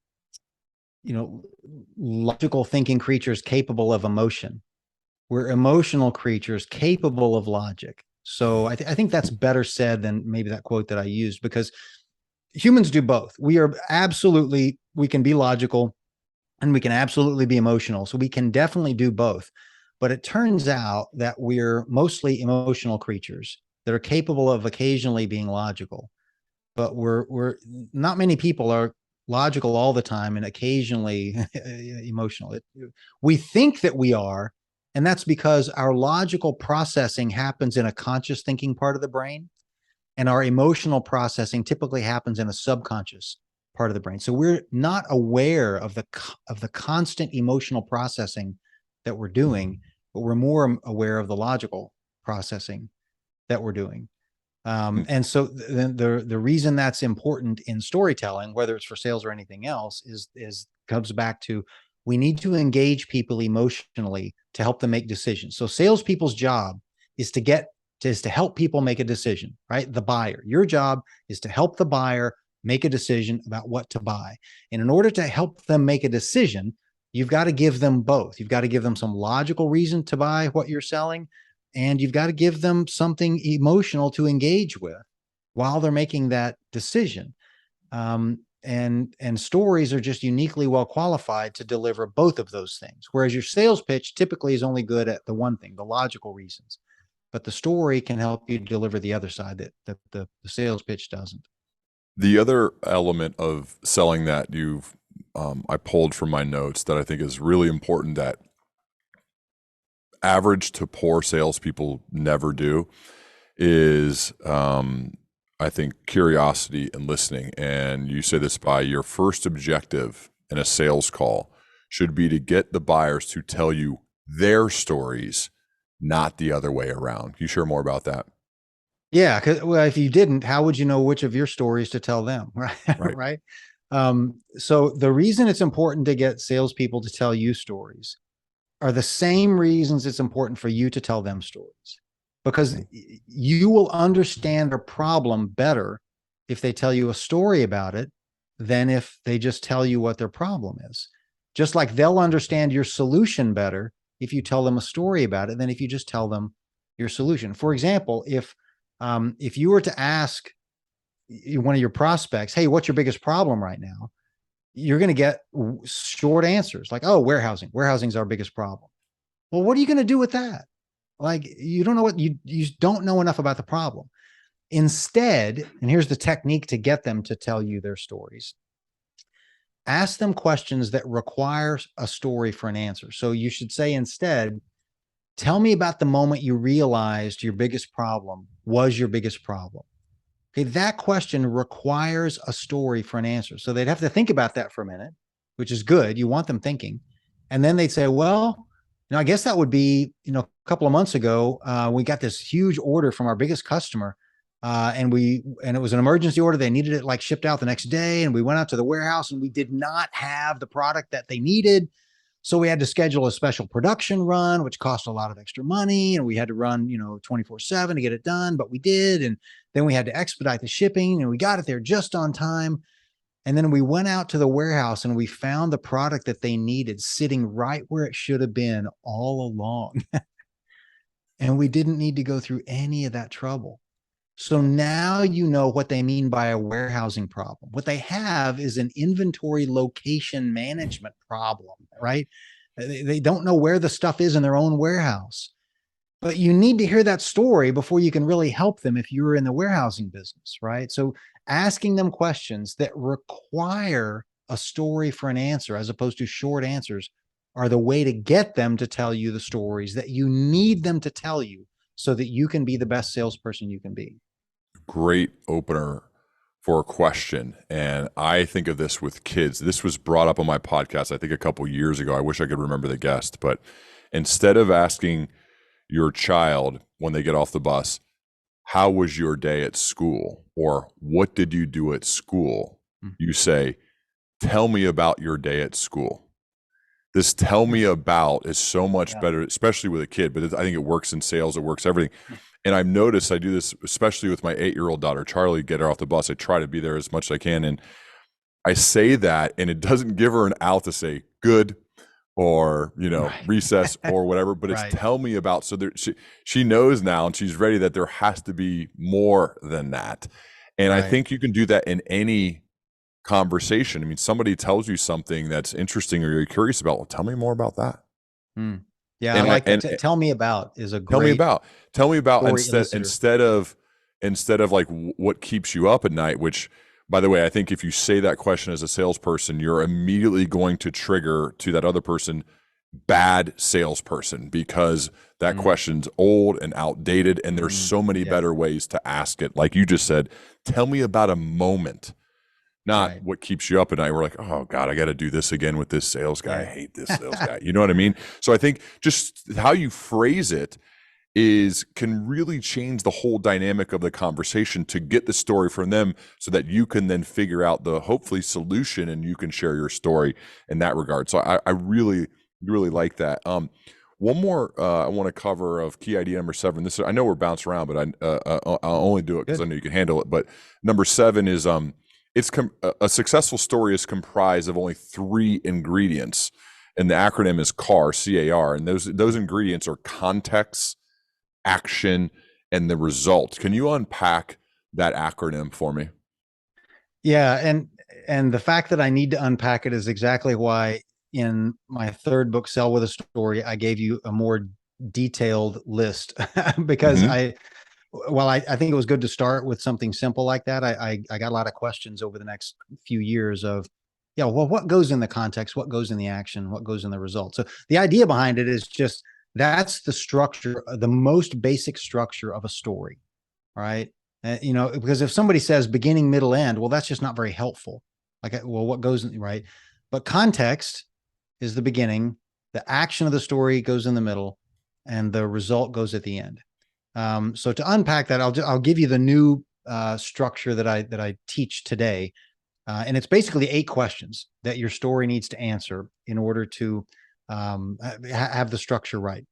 Speaker 2: logical thinking creatures capable of emotion. We're emotional creatures capable of logic. So I think that's better said than maybe that quote that I used, because humans do both. We can be logical and we can absolutely be emotional. So we can definitely do both. But it turns out that we're mostly emotional creatures that are capable of occasionally being logical. But we're not many people are logical all the time and occasionally emotional. We think that we are, and that's because our logical processing happens in a conscious thinking part of the brain, and our emotional processing typically happens in a subconscious part of the brain. So we're not aware of the constant emotional processing that we're doing, but we're more aware of the logical processing that we're doing. And so the reason that's important in storytelling, whether it's for sales or anything else, is comes back to we need to engage people emotionally to help them make decisions. So salespeople's job is to help people make a decision, right? The buyer. Your job is to help the buyer make a decision about what to buy. And in order to help them make a decision, you've got to give them both. You've got to give them some logical reason to buy what you're selling, and you've got to give them something emotional to engage with while they're making that decision. And stories are just uniquely well qualified to deliver both of those things. Whereas your sales pitch typically is only good at the one thing, the logical reasons, but the story can help you deliver the other side that the sales pitch doesn't.
Speaker 1: The other element of selling that I pulled from my notes that I think is really important that average to poor salespeople never do is I think curiosity and listening. And you say this by your first objective in a sales call should be to get the buyers to tell you their stories, not the other way around. Can you share more about that?
Speaker 2: Yeah, because well, if you didn't, how would you know which of your stories to tell them, right?
Speaker 1: Right.
Speaker 2: Right. So the reason it's important to get salespeople to tell you stories are the same reasons it's important for you to tell them stories, because
Speaker 1: Mhm.
Speaker 2: you will understand their problem better if they tell you a story about it than if they just tell you what their problem is. Just like they'll understand your solution better if you tell them a story about it than if you just tell them your solution. For example, if you were to ask one of your prospects, "Hey, what's your biggest problem right now?" You're going to get short answers like, "Oh, warehousing. Warehousing is our biggest problem." Well, what are you going to do with that? Like, you don't know what you don't know enough about the problem. Instead, and here's the technique to get them to tell you their stories. Ask them questions that require a story for an answer. So you should say instead, "Tell me about the moment you realized your biggest problem was your biggest problem." Okay, that question requires a story for an answer. So they'd have to think about that for a minute, which is good. You want them thinking. And then they'd say, "Well, I guess that would be, a couple of months ago, we got this huge order from our biggest customer. And it was an emergency order. They needed it like shipped out the next day. And we went out to the warehouse and we did not have the product that they needed. So we had to schedule a special production run, which cost a lot of extra money. And we had to run, 24/7 to get it done, but we did. And then we had to expedite the shipping and we got it there just on time. And then we went out to the warehouse and we found the product that they needed sitting right where it should have been all along. And we didn't need to go through any of that trouble. So now you know what they mean by a warehousing problem. What they have is an inventory location management problem, right? They don't know where the stuff is in their own warehouse. But you need to hear that story before you can really help them if you're in the warehousing business, right? So asking them questions that require a story for an answer as opposed to short answers are the way to get them to tell you the stories that you need them to tell you so that you can be the best salesperson you can be.
Speaker 1: Great opener for a question. And I think of this with kids. This was brought up on my podcast, I think a couple years ago. I wish I could remember the guest, but instead of asking your child when they get off the bus, "How was your day at school?" or "What did you do at school?"
Speaker 2: Mm.
Speaker 1: You say, "Tell me about your day at school." This "tell me about" is so much
Speaker 2: Yeah.
Speaker 1: better, especially with a kid, but I think it works in sales, it works everything. And I've noticed I do this, especially with my 8-year-old daughter, Charlie, get her off the bus. I try to be there as much as I can. And I say that, and it doesn't give her an out to say good or,
Speaker 2: Right.
Speaker 1: recess or whatever, but it's
Speaker 2: Right.
Speaker 1: "tell me about." So she knows now and she's ready that there has to be more than that. And I
Speaker 2: Right.
Speaker 1: think you can do that in any conversation. I mean, somebody tells you something that's interesting or you're curious about, well, tell me more about that.
Speaker 2: Mm. Yeah, I
Speaker 1: And I
Speaker 2: like that.
Speaker 1: and
Speaker 2: Tell me about is a
Speaker 1: tell me
Speaker 2: great
Speaker 1: about tell me about
Speaker 2: story elicitor.
Speaker 1: instead of like what keeps you up at night, which by the way, I think if you say that question as a salesperson, you're immediately going to trigger to that other person bad salesperson because that
Speaker 2: Mm,
Speaker 1: question's old and outdated and there's so many
Speaker 2: yeah,
Speaker 1: better ways to ask it. Like you just said, tell me about a moment, not
Speaker 2: right.
Speaker 1: what keeps you up at night. We're like, oh God, I got to do this again with this sales guy. I
Speaker 2: Right.
Speaker 1: hate this sales guy. You know what I mean? So I think just how you phrase it is can really change the whole dynamic of the conversation to get the story from them so that you can then figure out the hopefully solution and you can share your story in that regard. So I really, really like that. One more I want to cover of key idea number 7. This I know we're bouncing around, but I'll only do it because I
Speaker 2: Good.
Speaker 1: know you can handle it. But number 7 is a successful story is comprised of only 3 ingredients, and the acronym is CAR, CAR, and those ingredients are context, action, and the result. Can you unpack that acronym for me?
Speaker 2: Yeah, and the fact that I need to unpack it is exactly why in my third book, Sell with a Story, I gave you a more detailed list because
Speaker 1: Mm-hmm.
Speaker 2: I think it was good to start with something simple like that. I got a lot of questions over the next few years of, yeah, well, what goes in the context, what goes in the action, what goes in the result. So the idea behind it is just that's the structure, the most basic structure of a story. right? Because if somebody says beginning, middle, end, well, that's just not very helpful. Like, well, what goes in, right? But context is the beginning, the action of the story goes in the middle, and the result goes at the end. So to unpack that, I'll give you the new structure that I teach today, and it's basically 8 questions that your story needs to answer in order to have the structure right.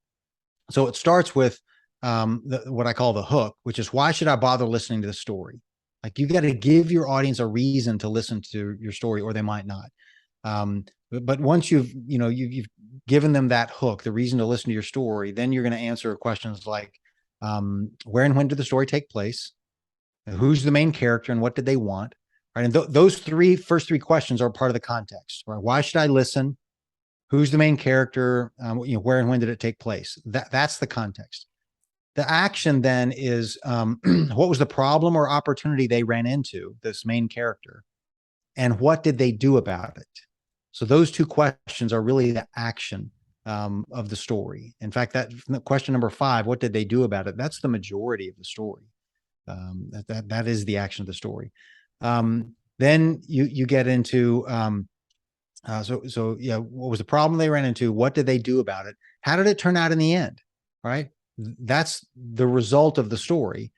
Speaker 2: So it starts with what I call the hook, which is why should I bother listening to the story? Like you got to give your audience a reason to listen to your story, or they might not. But once you've given them that hook, the reason to listen to your story, then you're going to answer questions like, where and when did the story take place? Who's the main character and what did they want? Right, and those first three questions are part of the context. Right? Why should I listen? Who's the main character? Where and when did it take place? That's the context. The action then is what was the problem or opportunity they ran into, this main character, and what did they do about it? So those 2 questions are really the action of the story. In fact, that question number 5, what did they do about it? That's the majority of the story. That is the action of the story. Then you get into what was the problem they ran into? What did they do about it? How did it turn out in the end? Right? That's the result of the story.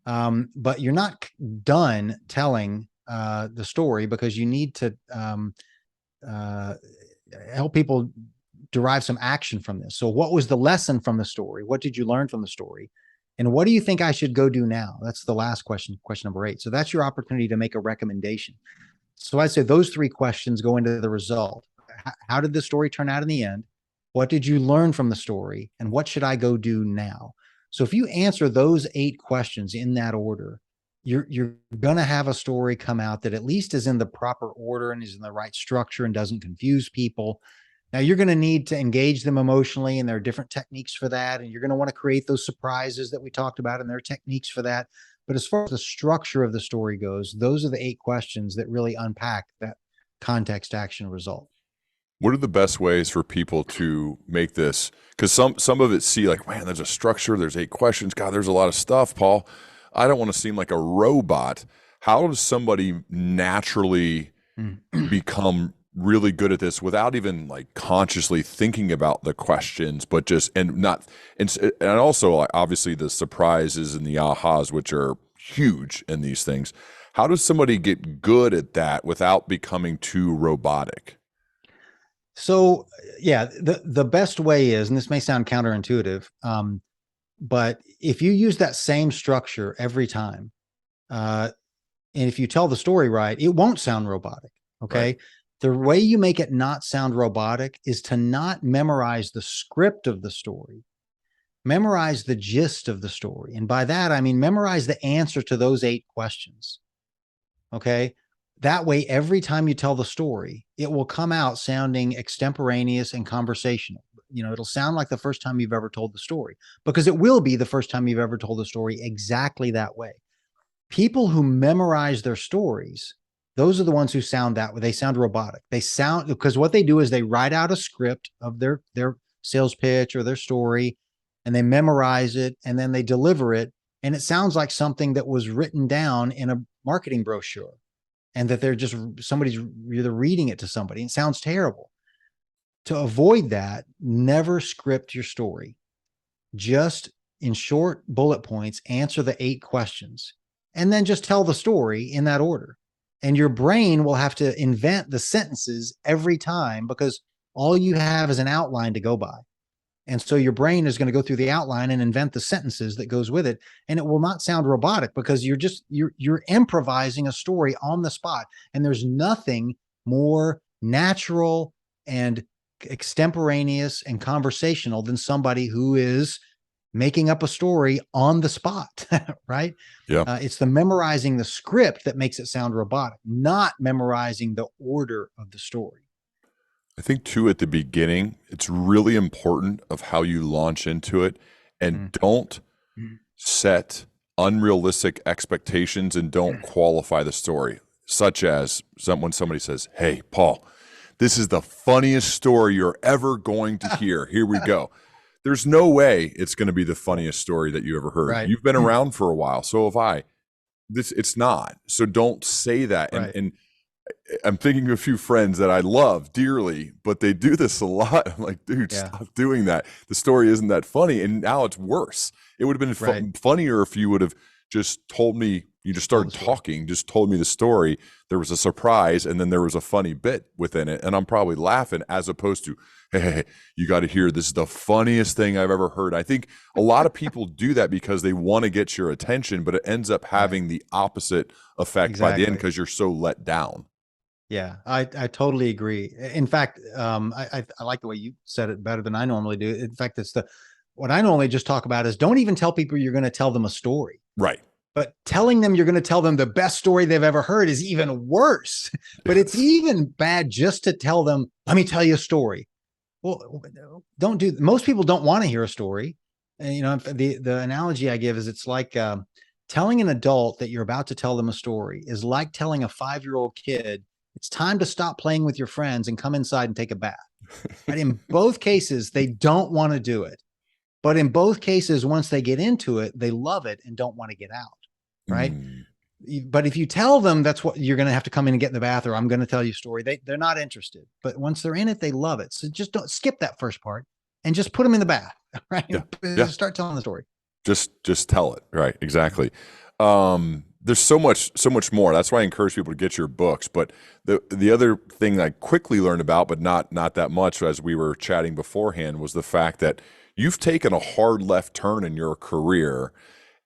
Speaker 2: But you're not done telling the story, because you need to help people derive some action from this. So what was the lesson from the story? What did you learn from the story? And what do you think I should go do now? That's the last question number 8. So that's your opportunity to make a recommendation. So I'd say those 3 questions go into the result. How did the story turn out in the end? What did you learn from the story? And what should I go do now? So if you answer those 8 questions in that order, you're going to have a story come out that at least is in the proper order and is in the right structure and doesn't confuse people. Now, you're going to need to engage them emotionally, and there are different techniques for that. And you're going to want to create those surprises that we talked about, and there are techniques for that. But as far as the structure of the story goes, those are the 8 questions that really unpack that context, action, result.
Speaker 1: What are the best ways for people to make this? Because some of it see like, man, there's a structure, there's 8 questions. God, there's a lot of stuff, Paul. I don't want to seem like a robot. How does somebody naturally become really good at this without even like consciously thinking about the questions, but just and also like, obviously the surprises and the ahas, which are huge in these things. How does somebody get good at that without becoming too robotic?
Speaker 2: So, yeah, the best way is, and this may sound counterintuitive, but if you use that same structure every time, and if you tell the story right, it won't sound robotic. Okay.
Speaker 1: Right.
Speaker 2: The way you make it not sound robotic is to not memorize the script of the story, memorize the gist of the story. And by that, I mean, memorize the answer to those 8 questions. Okay. That way, every time you tell the story, it will come out sounding extemporaneous and conversational. It'll sound like the first time you've ever told the story, because it will be the first time you've ever told the story exactly that way. People who memorize their stories, those are the ones who sound that way. They sound robotic. They sound, because what they do is they write out a script of their sales pitch or their story, and they memorize it, and then they deliver it. And it sounds like something that was written down in a marketing brochure, and that somebody's either reading it to somebody. It sounds terrible. To avoid that, never script your story. Just in short bullet points, answer the 8 questions, and then just tell the story in that order. And your brain will have to invent the sentences every time, because all you have is an outline to go by. And so your brain is going to go through the outline and invent the sentences that goes with it. And it will not sound robotic, because you're improvising a story on the spot. And there's nothing more natural and extemporaneous and conversational than somebody who is making up a story on the spot, right?
Speaker 1: Yeah.
Speaker 2: It's the memorizing the script that makes it sound robotic, not memorizing the order of the story.
Speaker 1: I think too at the beginning, it's really important of how you launch into it, and don't set unrealistic expectations and don't qualify the story. Such as when somebody says, "Hey, Paul, this is the funniest story you're ever going to hear. Here we go." there's no way it's going to be the funniest story that you ever heard.
Speaker 2: Right.
Speaker 1: You've been around for a while, so have I. This it's not. So don't say that. And
Speaker 2: Right.
Speaker 1: and I'm thinking of a few friends that I love dearly, but they do this a lot. I'm like, dude,
Speaker 2: Yeah.
Speaker 1: stop doing that. The story isn't that funny, and now it's worse. It would have been
Speaker 2: Right.
Speaker 1: funnier if you would have just told me. You just
Speaker 2: Tell the
Speaker 1: started
Speaker 2: story.
Speaker 1: talking, just told me the story. There was a surprise, and then there was a funny bit within it, and I'm probably laughing as opposed to, hey, you got to hear this is the funniest thing I've ever heard. I think a lot of people do that because they want to get your attention, but it ends up
Speaker 2: Right.
Speaker 1: having the opposite effect by the end
Speaker 2: Exactly.
Speaker 1: because you're so let down.
Speaker 2: Yeah, I totally agree. In fact, I like the way you said it better than I normally do. In fact, it's what I normally just talk about is don't even tell people you're going to tell them a story.
Speaker 1: Right.
Speaker 2: But telling them you're going to tell them the best story they've ever heard is even worse. But it's
Speaker 1: Yes.
Speaker 2: even bad just to tell them, let me tell you a story. Well, don't do. Most people don't want to hear a story. And the analogy I give is it's like telling an adult that you're about to tell them a story is like telling a 5-year-old kid it's time to stop playing with your friends and come inside and take a bath. Right? In both cases, they don't want to do it. But in both cases, once they get into it, they love it and don't want to get out. Right.
Speaker 1: Mm,
Speaker 2: But if you tell them that's what you're going to have to come in and get in the bath, or I'm going to tell you a story, they're not interested. But once they're in it, they love it. So just don't skip that first part and just put them in the bath. Right.
Speaker 1: yeah. Yeah.
Speaker 2: Start telling the story.
Speaker 1: Just tell it. Right. Exactly. There's so much more. That's why I encourage people to get your books. But the other thing I quickly learned about, but not that much as we were chatting beforehand, was the fact that you've taken a hard left turn in your career.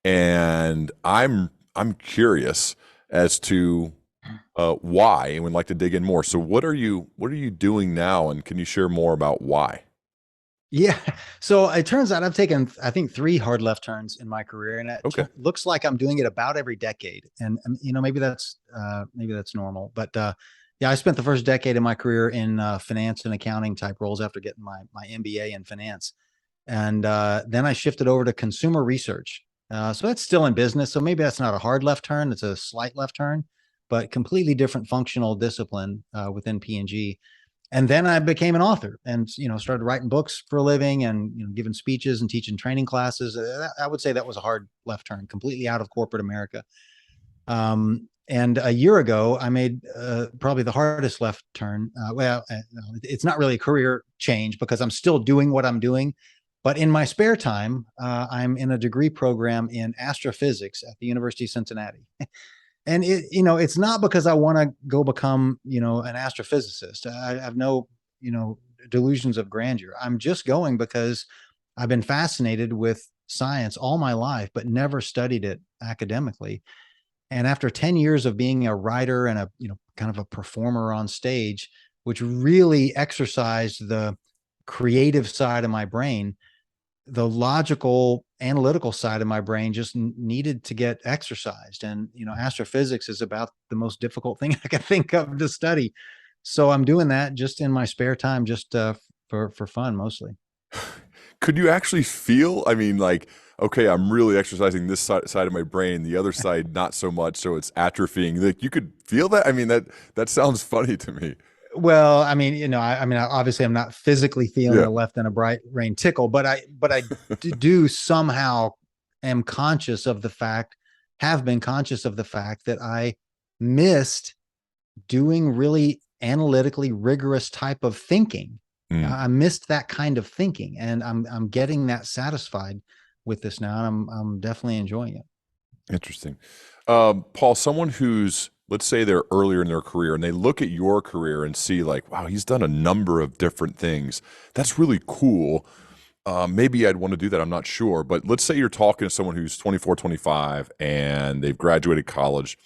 Speaker 1: And I'm curious as to why, and would like to dig in more. So what are you doing now, and can you share more about why?
Speaker 2: Yeah. So it turns out I've taken, I think, 3 hard left turns in my career, and it
Speaker 1: Okay.
Speaker 2: looks like I'm doing it about every decade. And maybe that's normal. But yeah, I spent the first decade of my career in finance and accounting type roles after getting my MBA in finance, and then I shifted over to consumer research. So that's still in business. So maybe that's not a hard left turn; it's a slight left turn, but completely different functional discipline within P&G. And then I became an author and started writing books for a living and giving speeches and teaching training classes. I would say that was a hard left turn, completely out of corporate America. And a year ago, I made probably the hardest left turn. It's not really a career change because I'm still doing what I'm doing. But in my spare time, I'm in a degree program in astrophysics at the University of Cincinnati. And it's not because I want to go become, an astrophysicist. I have no, delusions of grandeur. I'm just going because I've been fascinated with science all my life, but never studied it academically. And after 10 years of being a writer and a, kind of a performer on stage, which really exercised the creative side of my brain, the logical analytical side of my brain just needed to get exercised. And astrophysics is about the most difficult thing I can think of to study, so I'm doing that just in my spare time, just for fun mostly.
Speaker 1: Could you actually feel? I mean, like, okay, I'm really exercising this side of my brain, the other side not so much, so it's atrophying. Like, you could feel that. I mean, that sounds funny to me.
Speaker 2: Well, I mean, obviously I'm not physically feeling
Speaker 1: Yeah.
Speaker 2: a left and a right brain tickle, but I do somehow am conscious of the fact, have been conscious of the fact that I missed doing really analytically rigorous type of thinking.
Speaker 1: Mm,
Speaker 2: I missed that kind of thinking, and I'm getting that satisfied with this now, and I'm definitely enjoying it.
Speaker 1: interesting. Paul, someone who's, let's say they're earlier in their career and they look at your career and see like, wow, he's done a number of different things. That's really cool. Maybe I'd want to do that. I'm not sure. But let's say you're talking to someone who's 24, 25, and they've graduated college.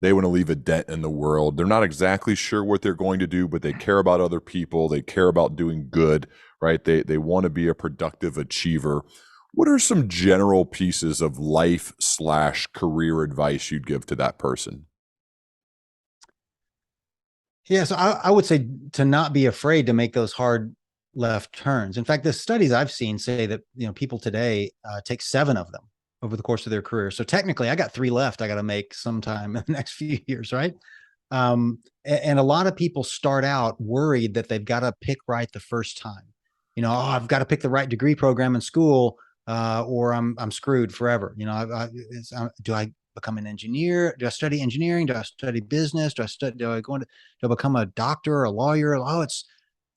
Speaker 1: They want to leave a dent in the world. They're not exactly sure what they're going to do, but they care about other people. They care about doing good, right? They want to be a productive achiever. What are some general pieces of life slash career advice you'd give to that person?
Speaker 2: Yeah, so I would say to not be afraid to make those hard left turns. In fact, the studies I've seen say that people today take 7 of them over the course of their career. So technically, I got 3 left. I got to make sometime in the next few years, right? And a lot of people start out worried that they've got to pick right the first time. Oh, I've got to pick the right degree program in school, or I'm screwed forever. Do I become an engineer? Do I study engineering? Do I study business? Do I become a doctor or a lawyer? Oh,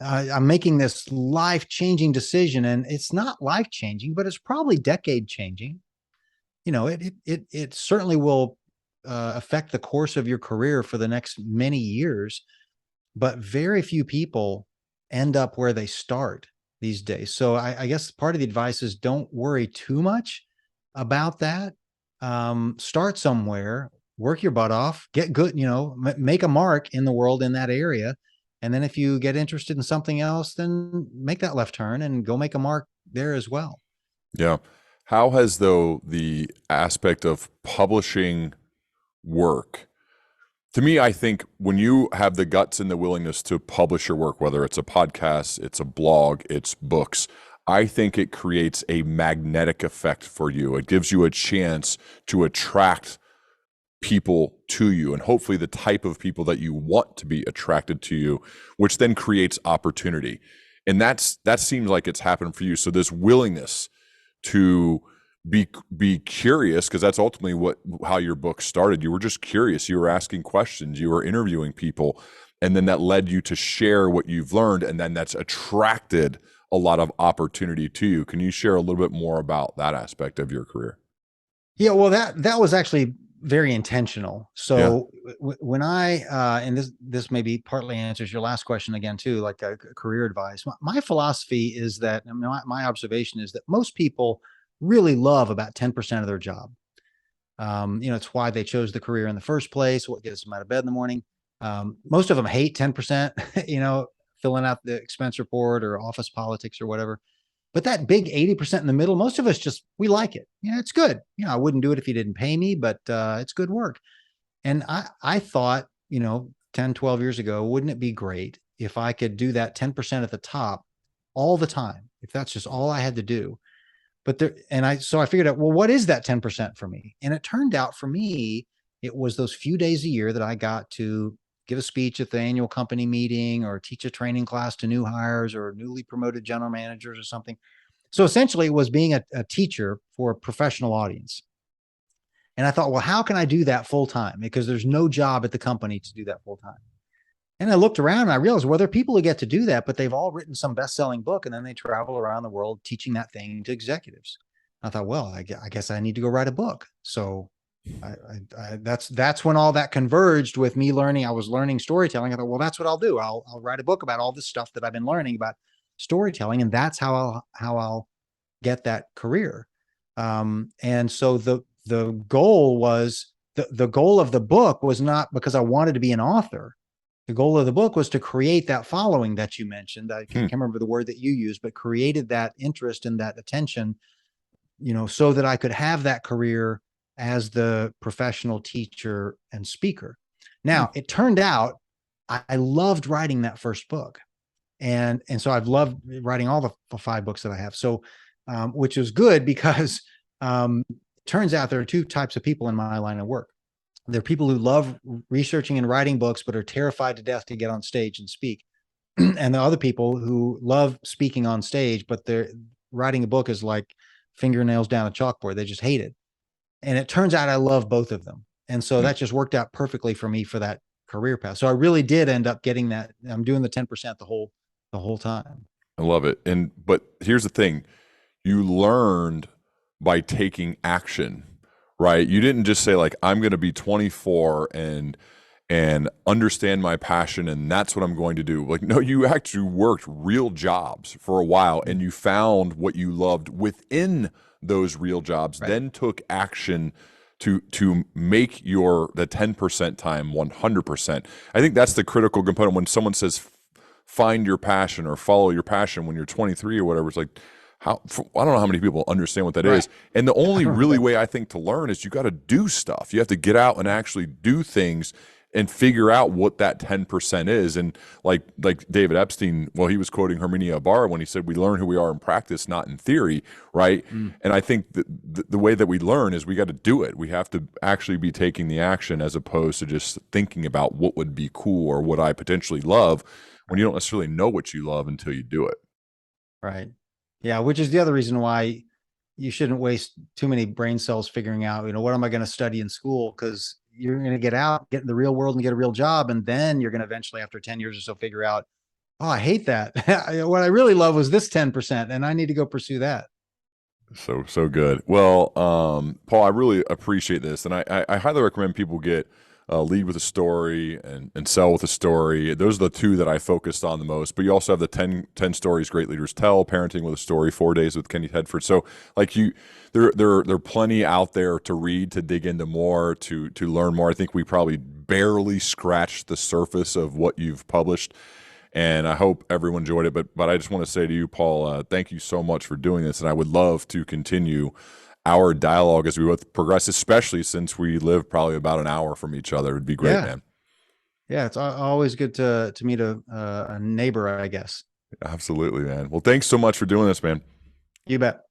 Speaker 2: I'm making this life changing decision, and it's not life changing, but it's probably decade changing. It certainly will affect the course of your career for the next many years, but very few people end up where they start these days. So I guess part of the advice is don't worry too much about that. Start somewhere, work your butt off, get good, make a mark in the world in that area. And then if you get interested in something else, then make that left turn and go make a mark there as well.
Speaker 1: Yeah. How has, though, the aspect of publishing work? To me, I think when you have the guts and the willingness to publish your work, whether it's a podcast, it's a blog, it's books, I think it creates a magnetic effect for you. It gives you a chance to attract people to you, and hopefully the type of people that you want to be attracted to you, which then creates opportunity. And that seems like it's happened for you. So this willingness to be curious, because that's ultimately how your book started. You were just curious. You were asking questions. You were interviewing people, and then that led you to share what you've learned, and then that's attracted a lot of opportunity to you. Can you share a little bit more about that aspect of your career?
Speaker 2: Yeah, well, that was actually very intentional.
Speaker 1: Yeah.
Speaker 2: So when I and this maybe partly answers your last question again too, like career advice. My philosophy is that, I mean, my observation is that most people really love about 10% of their job. It's why they chose the career in the first place, what gets them out of bed in the morning. Most of them hate 10%, filling out the expense report or office politics or whatever. But that big 80% in the middle, most of us we like it. It's good. I wouldn't do it if you didn't pay me, but it's good work. And I thought, 10, 12 years ago, wouldn't it be great if I could do that 10% at the top all the time, if that's just all I had to do? So I figured out, well, what is that 10% for me? And it turned out for me, it was those few days a year that I got to give a speech at the annual company meeting or teach a training class to new hires or newly promoted general managers or something. So essentially, it was being a teacher for a professional audience. And I thought, well, how can I do that full time? Because there's no job at the company to do that full time. And I looked around and I realized, well, there are people who get to do that, but they've all written some best-selling book, and then they travel around the world teaching that thing to executives. I thought, well, I guess I need to go write a book. So that's when all that converged with me learning. I was learning storytelling. I thought, well, that's what I'll do. I'll write a book about all this stuff that I've been learning about storytelling, and that's how I'll get that career. And so the goal was the goal of the book was not because I wanted to be an author. The goal of the book was to create that following that you mentioned. I can't remember the word that you used, but created that interest and that attention, so that I could have that career as the professional teacher and speaker. Now, it turned out I loved writing that first book. And so I've loved writing all the 5 books that I have. So, which is good because turns out there are 2 types of people in my line of work. There are people who love researching and writing books, but are terrified to death to get on stage and speak. And the other people who love speaking on stage, but they're writing a book is like fingernails down a chalkboard. They just hate it. And it turns out I love both of them. And so that just worked out perfectly for me for that career path. So I really did end up getting that. I'm doing the 10% the whole time.
Speaker 1: I love it. But here's the thing. You learned by taking action, right? You didn't just say like, I'm going to be 24 and understand my passion and that's what I'm going to do. Like, no, you actually worked real jobs for a while and you found what you loved within those real jobs,
Speaker 2: Right.
Speaker 1: then took action to make the 10% time 100%. I think that's the critical component when someone says find your passion or follow your passion when you're 23 or whatever. It's like, I don't know how many people understand what that is. And the only really way I think to learn is you got to do stuff. You have to get out and actually do things and figure out what that 10% is. And like David Epstein, well, he was quoting Herminia Ibarra when he said, we learn who we are in practice, not in theory, right? And I think the way that we learn is we got to do it. We have to actually be taking the action as opposed to just thinking about what would be cool or what I potentially love when you don't necessarily know what you love until you do it.
Speaker 2: Right. Yeah, which is the other reason why you shouldn't waste too many brain cells figuring out, what am I going to study in school? Because you're going to get out, get in the real world and get a real job. And then you're going to eventually, after 10 years or so, figure out, oh, I hate that. What I really love was this 10%, and I need to go pursue that.
Speaker 1: So good. Well, Paul, I really appreciate this, and I highly recommend people get lead with a story and sell with a story. Those are the two that I focused on the most. But you also have the 10 stories great leaders tell, parenting with a story, 4 days with Kenny Hedford. So like there are plenty out there to read, to dig into more, to learn more. I think we probably barely scratched the surface of what you've published, and I hope everyone enjoyed it. But I just want to say to you, Paul, thank you so much for doing this, and I would love to continue our dialogue as we both progress, especially since we live probably about an hour from each other. It'd be great,
Speaker 2: Yeah.
Speaker 1: man.
Speaker 2: Yeah. It's always good to meet a neighbor, I guess.
Speaker 1: Absolutely, man. Well, thanks so much for doing this, man.
Speaker 2: You bet.